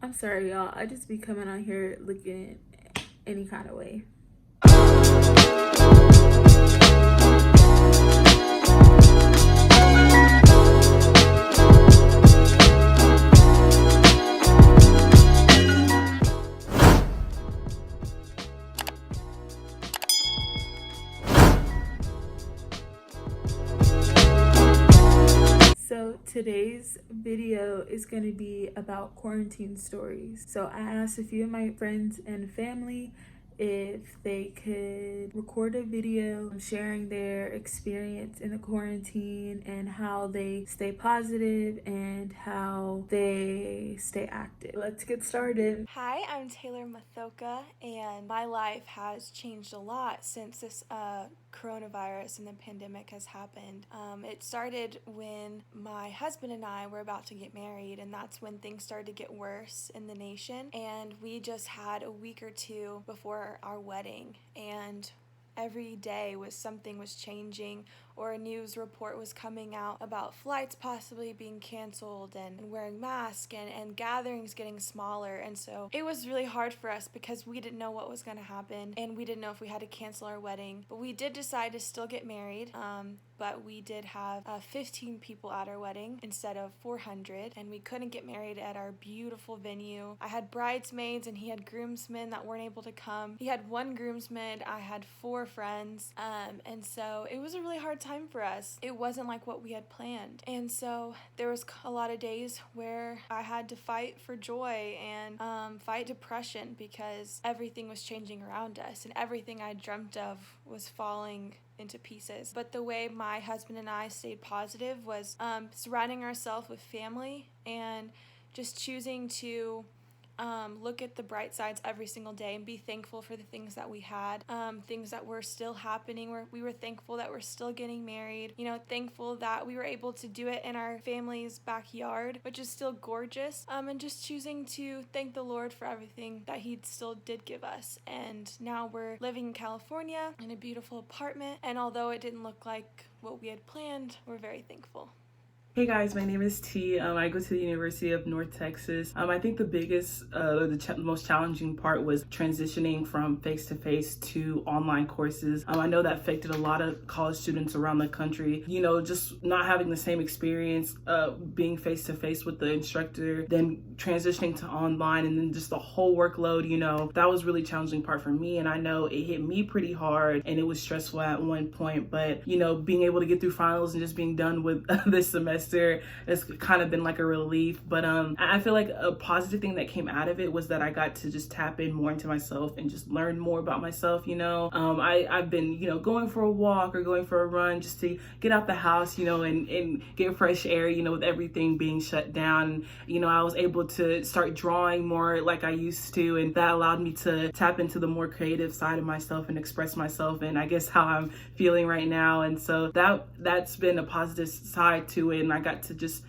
I'm sorry, y'all. I just be coming on here looking any kind of way. So today's video is going to be about quarantine stories. So I asked a few of my friends and family if they could record a video sharing their experience in the quarantine and how they stay positive and how they stay active. Let's get started. Hi, I'm Taylor Mathoka, and my life has changed a lot since this coronavirus and the pandemic has happened. It started when my husband and I were about to get married, and that's when things started to get worse in the nation. And we just had a week or two before our wedding, and every day was something was changing, or a news report was coming out about flights possibly being canceled and wearing masks and gatherings getting smaller. And so it was really hard for us because we didn't know what was going to happen, and we didn't know if we had to cancel our wedding. But we did decide to still get married. But we did have 15 people at our wedding instead of 400, and we couldn't get married at our beautiful venue. I had bridesmaids and he had groomsmen that weren't able to come. He had one groomsman, I had 4 friends, and so it was a really hard time for us. It wasn't like what we had planned, and so there was a lot of days where I had to fight for joy and fight depression because everything was changing around us and everything I dreamt of was falling into pieces. But the way my husband and I stayed positive was surrounding ourselves with family and just choosing to look at the bright sides every single day and be thankful for the things that we had, things that were still happening. We were thankful that we're still getting married, thankful that we were able to do it in our family's backyard, which is still gorgeous, and just choosing to thank the Lord for everything that he still did give us. And now we're living in California in a beautiful apartment, and although it didn't look like what we had planned, we're very thankful. Hey guys, my name is T. I go to the University of North Texas. I think the biggest, most challenging part was transitioning from face-to-face to online courses. I know that affected a lot of college students around the country. Just not having the same experience being face-to-face with the instructor, then transitioning to online, and then just the whole workload, that was really challenging part for me. And I know it hit me pretty hard and it was stressful at one point, but being able to get through finals and just being done with this semester, it's kind of been like a relief. But I feel like a positive thing that came out of it was that I got to just tap in more into myself and just learn more about myself. I've been going for a walk or going for a run just to get out the house, and get fresh air, with everything being shut down. I was able to start drawing more like I used to, and that allowed me to tap into the more creative side of myself and express myself, and I guess how I'm feeling right now. And so that's been a positive side to it. And I got to just,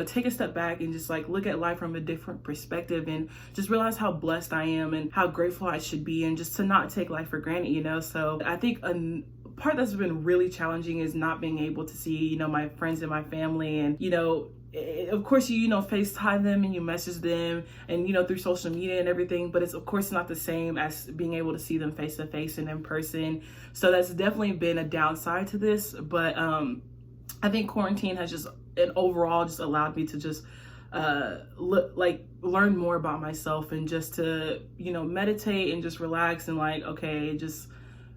take a step back and just like look at life from a different perspective and just realize how blessed I am and how grateful I should be, and just to not take life for granted, So I think a part that's been really challenging is not being able to see, my friends and my family. And, of course, you FaceTime them and you message them and, through social media and everything, but it's of course not the same as being able to see them face to face and in person. So that's definitely been a downside to this. But I think quarantine has just, and overall, just allowed me to just learn more about myself and just to, meditate and just relax and just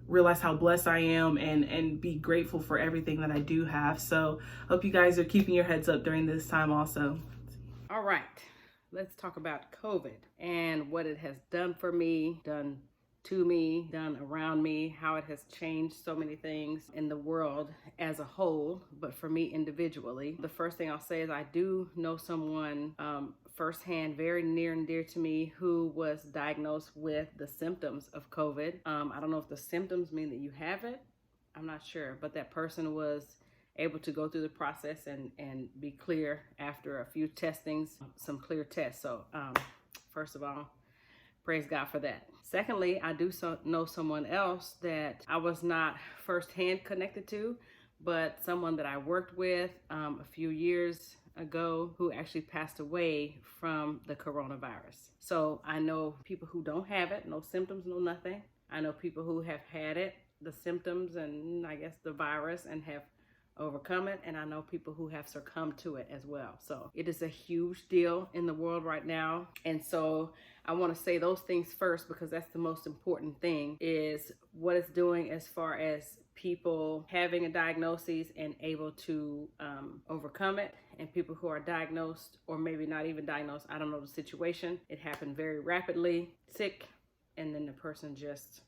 realize how blessed I am and be grateful for everything that I do have. So hope you guys are keeping your heads up during this time also. All right, let's talk about COVID and what it has done for me, done to me, done around me, how it has changed so many things in the world as a whole, but for me individually. The first thing I'll say is I do know someone firsthand, very near and dear to me, who was diagnosed with the symptoms of COVID. I don't know if the symptoms mean that you have it. I'm not sure, but that person was able to go through the process and be clear after a few testings, some clear tests. So first of all, praise God for that. Secondly, I do know someone else that I was not firsthand connected to, but someone that I worked with a few years ago who actually passed away from the coronavirus. So I know people who don't have it, no symptoms, no nothing. I know people who have had it, the symptoms and I guess the virus, and have overcome it, and I know people who have succumbed to it as well. So it is a huge deal in the world right now, and so I want to say those things first because that's the most important thing, is what it's doing as far as people having a diagnosis and able to overcome it, and people who are diagnosed or maybe not even diagnosed. I don't know the situation. It happened very rapidly, sick, and then the person just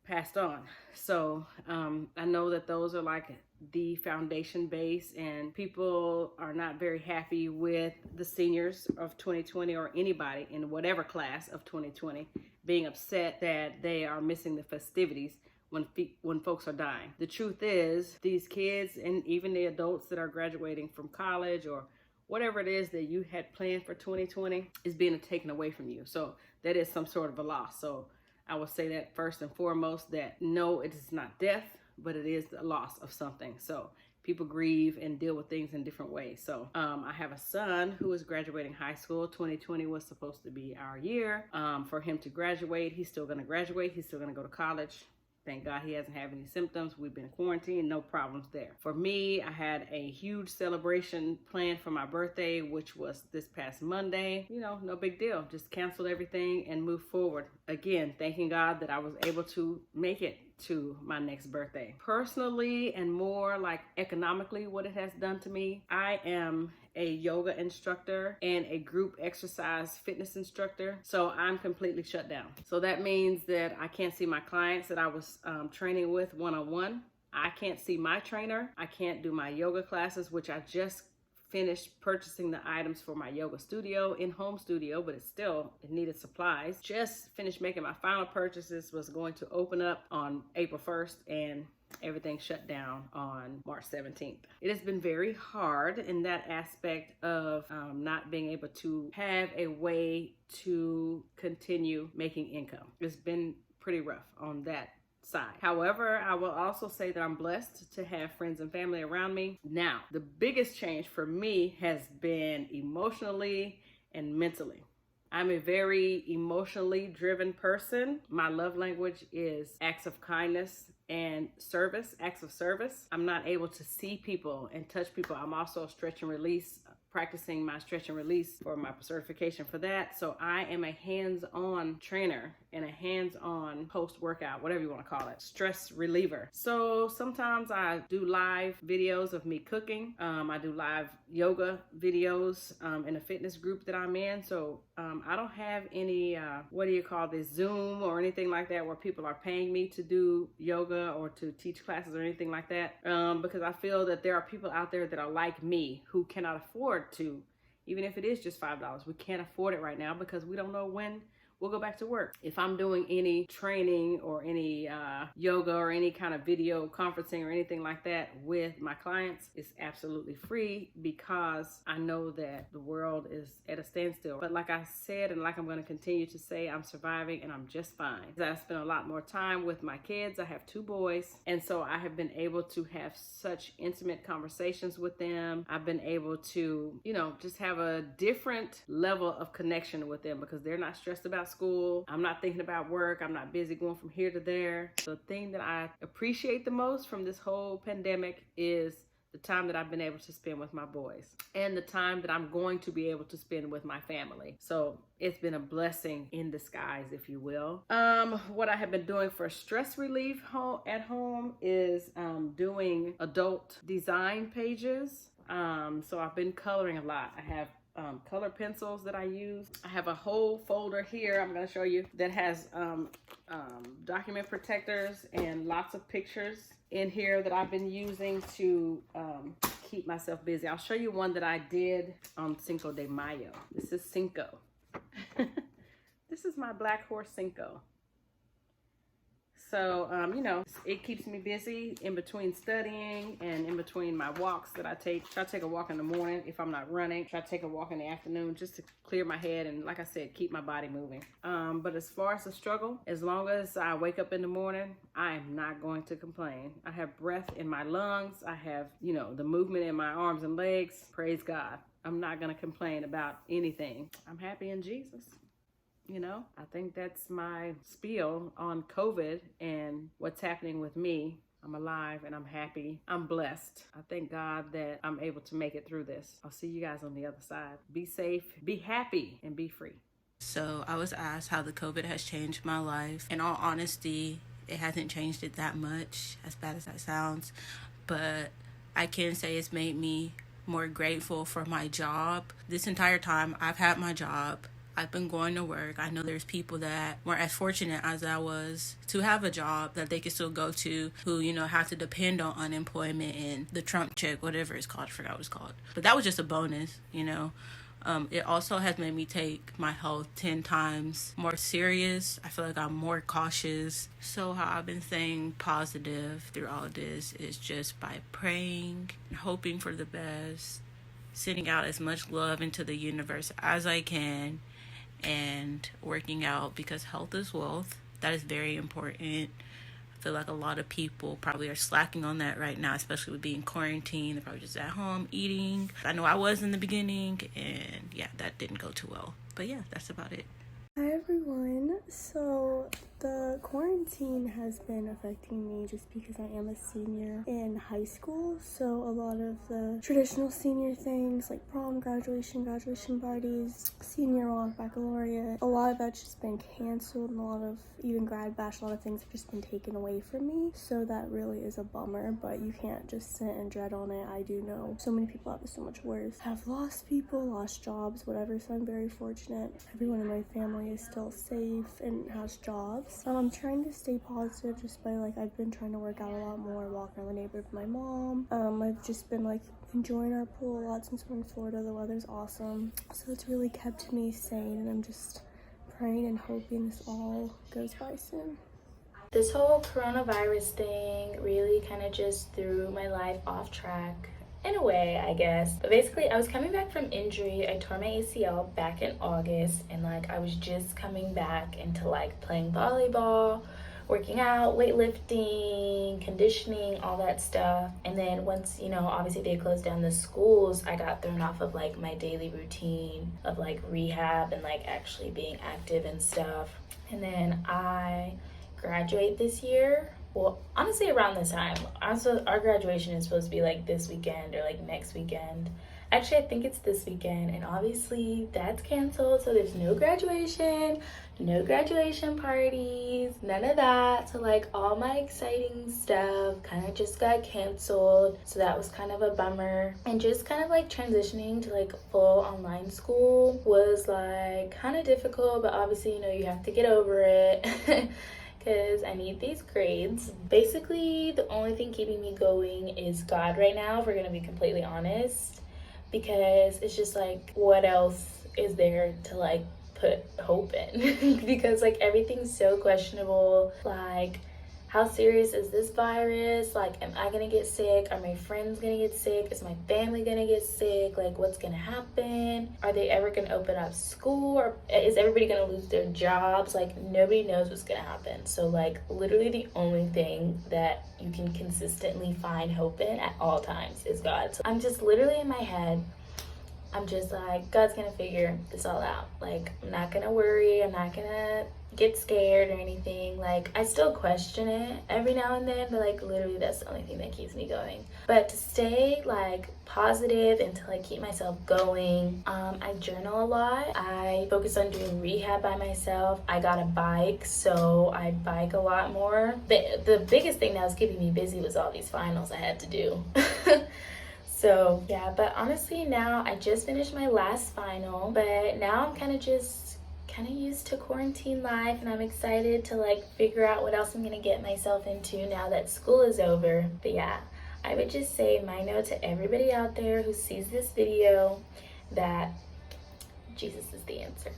passed on. So I know that those are like the foundation base, and people are not very happy with the seniors of 2020 or anybody in whatever class of 2020 being upset that they are missing the festivities when folks are dying. The truth is, these kids and even the adults that are graduating from college or whatever it is that you had planned for 2020 is being taken away from you. So that is some sort of a loss. So I will say that first and foremost, that no, it is not death, but it is the loss of something. So people grieve and deal with things in different ways. So I have a son who is graduating high school. 2020 was supposed to be our year for him to graduate. He's still going to graduate. He's still going to go to college. Thank God he hasn't had any symptoms. We've been quarantined, no problems there. For me, I had a huge celebration planned for my birthday, which was this past Monday. You know, no big deal. Just canceled everything and moved forward. Again, thanking God that I was able to make it to my next birthday. Personally and more like economically, what it has done to me, I am a yoga instructor and a group exercise fitness instructor. So I'm completely shut down. So that means that I can't see my clients that I was training with one-on-one. I can't see my trainer. I can't do my yoga classes, which I just finished purchasing the items for my yoga studio, in-home studio, but it needed supplies. Just finished making my final purchases, was going to open up on April 1st, and everything shut down on March 17th. It has been very hard in that aspect of not being able to have a way to continue making income. It's been pretty rough on that side. However, I will also say that I'm blessed to have friends and family around me. Now, the biggest change for me has been emotionally and mentally. I'm a very emotionally driven person. My love language is acts of kindness and service, acts of service. I'm not able to see people and touch people. I'm also a stretch and release, practicing my stretch and release for my certification for that. So I am a hands-on trainer and a hands-on post-workout, whatever you want to call it, stress reliever. So sometimes I do live videos of me cooking. I do live yoga videos in a fitness group that I'm in. So I don't have any, Zoom or anything like that where people are paying me to do yoga or to teach classes or anything like that, because I feel that there are people out there that are like me who cannot afford to, even if it is just $5, we can't afford it right now because we don't know when we'll go back to work. If I'm doing any training or any yoga or any kind of video conferencing or anything like that with my clients, it's absolutely free because I know that the world is at a standstill. But like I said, and like I'm going to continue to say, I'm surviving and I'm just fine. I spend a lot more time with my kids. I have 2 boys, and so I have been able to have such intimate conversations with them. I've been able to, just have a different level of connection with them because they're not stressed about school. I'm not thinking about work. I'm not busy going from here to there. The thing that I appreciate the most from this whole pandemic is the time that I've been able to spend with my boys and the time that I'm going to be able to spend with my family. So it's been a blessing in disguise, if you will. What I have been doing for stress relief at home is doing adult design pages. So I've been coloring a lot. I have color pencils that I use. I have a whole folder here I'm going to show you that has document protectors and lots of pictures in here that I've been using to keep myself busy. I'll show you one that I did on Cinco de Mayo. This is Cinco. This is my black horse Cinco. So, it keeps me busy in between studying and in between my walks that I take. Try to take a walk in the morning if I'm not running. Try to take a walk in the afternoon just to clear my head and, like I said, keep my body moving. But as far as the struggle, as long as I wake up in the morning, I am not going to complain. I have breath in my lungs. I have, the movement in my arms and legs. Praise God. I'm not going to complain about anything. I'm happy in Jesus. I think that's my spiel on COVID and what's happening with me. I'm alive and I'm happy. I'm blessed. I thank God that I'm able to make it through this. I'll see you guys on the other side. Be safe, be happy, and be free. So I was asked how the COVID has changed my life. In all honesty, it hasn't changed it that much, as bad as that sounds. But I can say it's made me more grateful for my job. This entire time I've had my job. I've been going to work. I know there's people that weren't as fortunate as I was to have a job that they could still go to who, have to depend on unemployment and the Trump check, whatever it's called. I forgot what it's called. But that was just a bonus, It also has made me take my health 10 times more serious. I feel like I'm more cautious. So how I've been staying positive through all this is just by praying, hoping for the best, sending out as much love into the universe as I can, and working out, because health is wealth. That is very important. I feel like a lot of people probably are slacking on that right now, especially with being quarantined. They're probably just at home eating. I know I was in the beginning, and yeah, that didn't go too well. But yeah, that's about it. Hi everyone. So the quarantine has been affecting me just because I am a senior in high school. So a lot of the traditional senior things like prom, graduation parties, senior walk, baccalaureate, a lot of that's just been canceled, and a lot of even grad bash, a lot of things have just been taken away from me. So that really is a bummer, but you can't just sit and dread on it. I do know so many people have it so much worse, have lost people, lost jobs, whatever. So I'm very fortunate. Everyone in my family is still safe and has jobs. I'm trying to stay positive just by I've been trying to work out a lot more, walk around the neighborhood with my mom. I've just been enjoying our pool a lot since we're in Florida. The weather's awesome, so it's really kept me sane, and I'm just praying and hoping this all goes by soon. This whole coronavirus thing really kind of just threw my life off track. In a way, I guess. But basically, I was coming back from injury. I tore my ACL back in August, and I was just coming back into playing volleyball, working out, weightlifting, conditioning, all that stuff. And then once, obviously they closed down the schools, I got thrown off of my daily routine of rehab and actually being active and stuff. And then I graduate this year. Well, honestly, around this time. Also, our graduation is supposed to be this weekend or next weekend. Actually, I think it's this weekend, and obviously that's canceled, so there's no graduation parties, none of that. So all my exciting stuff kind of just got canceled, so that was kind of a bummer. And just kind of transitioning to full online school was kind of difficult, but obviously you have to get over it. Because I need these grades. Basically, the only thing keeping me going is God right now, if we're gonna be completely honest. Because it's just what else is there to put hope in? Because everything's so questionable. How serious is this virus? Am I gonna get sick? Are my friends gonna get sick? Is my family gonna get sick? What's gonna happen? Are they ever gonna open up school? Or is everybody gonna lose their jobs? Nobody knows what's gonna happen. So literally the only thing that you can consistently find hope in at all times is God. So I'm just literally in my head, I'm just God's gonna figure this all out. I'm not gonna worry, I'm not gonna get scared or anything. I still question it every now and then, but literally that's the only thing that keeps me going. But to stay positive and to keep myself going, I journal a lot. I focus on doing rehab by myself. I got a bike, so I bike a lot more. The biggest thing that was keeping me busy was all these finals I had to do. So yeah, but honestly now I just finished my last final, but now I'm kind of used to quarantine life, and I'm excited to figure out what else I'm gonna get myself into now that school is over. But yeah, I would just say my note to everybody out there who sees this video that Jesus is the answer.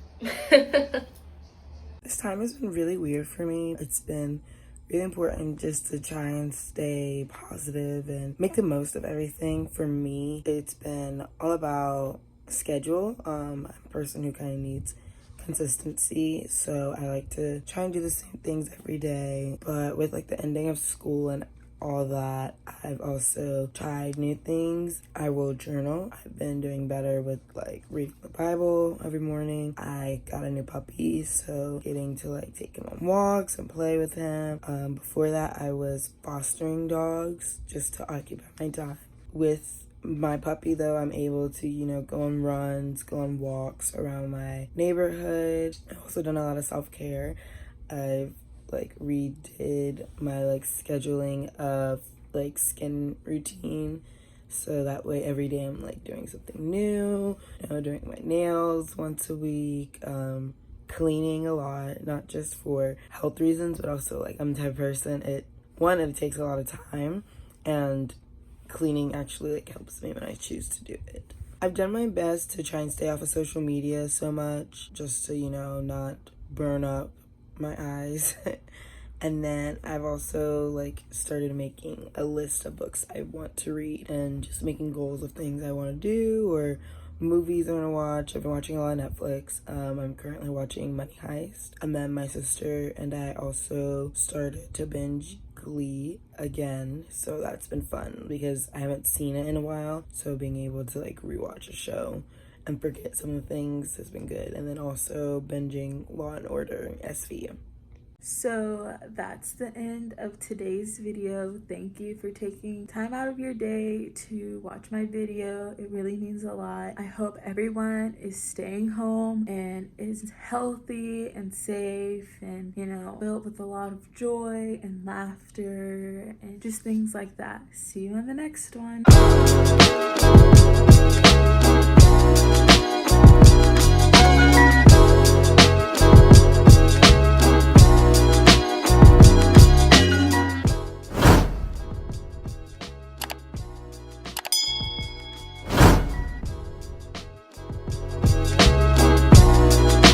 This time has been really weird for me. It's been really important just to try and stay positive and make the most of everything. For me, it's been all about schedule. I'm a person who kind of needs consistency, so I like to try and do the same things every day. But with like the ending of school and all that, I've also tried new things. I will journal. I've been doing better with like reading the Bible every morning. I got a new puppy, so getting to like take him on walks and play with him. Before that, I was fostering dogs just to occupy my time. With my puppy though, I'm able to, you know, go on runs, go on walks around my neighborhood. I've also done a lot of self-care. I've like redid my like scheduling of like skin routine, so that way every day I'm like doing something new, you know, doing my nails once a week, cleaning a lot, not just for health reasons, but also like I'm the type of person, it takes a lot of time, and cleaning actually like helps me when I choose to do it. I've done my best to try and stay off of social media so much, just to, you know, not burn up my eyes. And then I've also like started making a list of books I want to read and just making goals of things I want to do or movies I want to watch. I've been watching a lot of Netflix. I'm currently watching Money Heist. And then my sister and I also started to binge Glee again, so that's been fun because I haven't seen it in a while, so being able to like rewatch a show and forget some of the things has been good. And then also binging Law and Order SVU. So that's the end of today's video. Thank you for taking time out of your day to watch my video. It really means a lot. I hope everyone is staying home and is healthy and safe and, you know, filled with a lot of joy and laughter and just things like that. See you in the next one.